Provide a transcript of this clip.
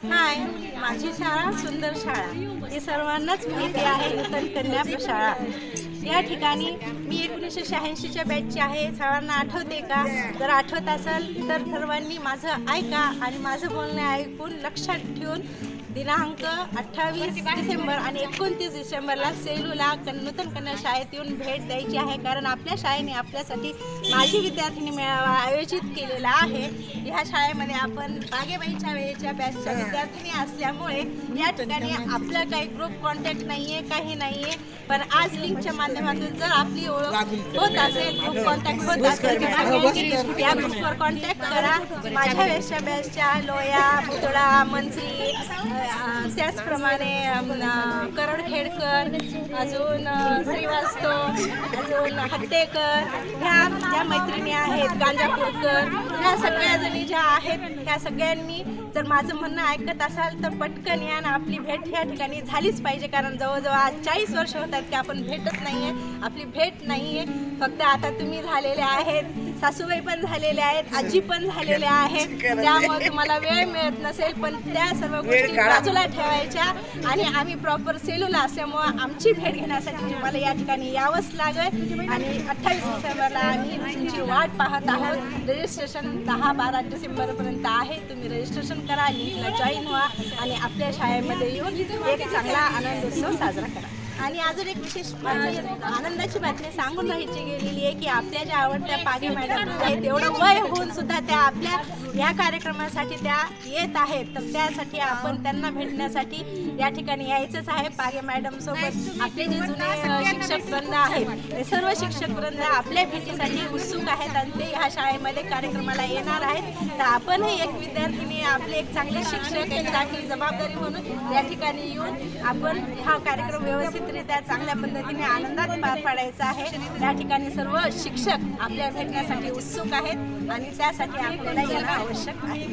हाय, माझी शाळा सुंदर शाळा ही सर्वांनाच माहिती आहे. नूतन कन्या शाळा या ठिकाणी मी 1986च्या बॅचची आहे. सर्वांना आठवते का? जर आठवत असेल तर सर्वांनी माझं ऐका आणि माझं बोलणं ऐकून लक्षात ठेवून दिनांक 28 डिसेंबर आणि 29 डिसेंबरला सेलूला नूतन कन्या शाळेत येऊन भेट द्यायची आहे. कारण आपल्या शाळेने आपल्यासाठी माझी विद्यार्थिनी मेळावा आयोजित केलेला आहे. ह्या शाळेमध्ये आपण बागेबाईच्या वेळेच्या बॅचच्या विद्यार्थिनी असल्यामुळे या ठिकाणी आपलं काही ग्रुप कॉन्टॅक्ट नाही आहे, काही नाही आहे. पण आज लिंकच्या माध्यमातून जर आपली ओळख होत असेल, ग्रुप कॉन्टॅक्ट होत असेल तर या ग्रुपवर कॉन्टॅक्ट करा. माझ्या वेळेच्या बॅचच्या लोया, पुतळा, मंत्री, त्याचप्रमाणे करडखेडकर, अजून श्रीवास्तव, अजून हट्टेकर, ह्या ज्या मैत्रिणी आहेत, गांजापूरकर, ह्या सगळ्या जणी ज्या आहेत, ह्या सगळ्यांनी जर माझं म्हणणं ऐकत असाल तर पटकन या ना. आपली भेट ह्या ठिकाणी झालीच पाहिजे. कारण जवळजवळ आज 40 वर्ष होत आहेत की आपण भेटत नाही आहे, आपली भेट नाही आहे. फक्त आता तुम्ही झालेले आहेत, सासूबाई पण झालेल्या आहेत, आजी पण झालेल्या आहेत. त्यामुळे तुम्हाला वेळ मिळत नसेल, पण त्या सर्व गोष्टी बाजूला ठेवायच्या आणि आम्ही प्रॉपर सेलूला असल्यामुळं आमची भेट घेण्यासाठी तुम्हाला या ठिकाणी यावंच लागेल. आणि 28 डिसेंबरला आम्ही तुमची वाट पाहत आहोत. रजिस्ट्रेशन 10-12 डिसेंबरपर्यंत आहे. तुम्ही रजिस्ट्रेशन करा, लिंकला जॉईन व्हा आणि आपल्या शाळेमध्ये येऊन एक चांगला आनंदोत्सव साजरा करा. आणि अजून एक विशेष आनंदाची बातमी सांगून राहायची गेलेली आहे की आपल्या ज्या आवडत्या पागे मॅडम आहेत, एवढं वय होऊन सुद्धा त्या आपल्या या कार्यक्रमासाठी त्या येत आहेत. तर त्यासाठी आपण त्यांना भेटण्यासाठी या ठिकाणी यायचंच आहे. पागे मॅडम सोबत आपले जे जुने शिक्षक वृंद आहेत, ते सर्व शिक्षक वृंद आपल्या भेटीसाठी उत्सुक आहेत आणि ते ह्या शाळेमध्ये कार्यक्रमाला येणार आहेत. तर आपणही एक विद्यार्थिनी, आपले एक चांगले शिक्षक, एक चांगली जबाबदारी म्हणून या ठिकाणी येऊन आपण हा कार्यक्रम व्यवस्थितरित्या चांगल्या पद्धतीने आनंदात पार पाडायचा आहे. या ठिकाणी सर्व शिक्षक आपल्या भेटण्यासाठी उत्सुक आहेत आणि त्यासाठी आपल्याला येणं आवश्यक आहे.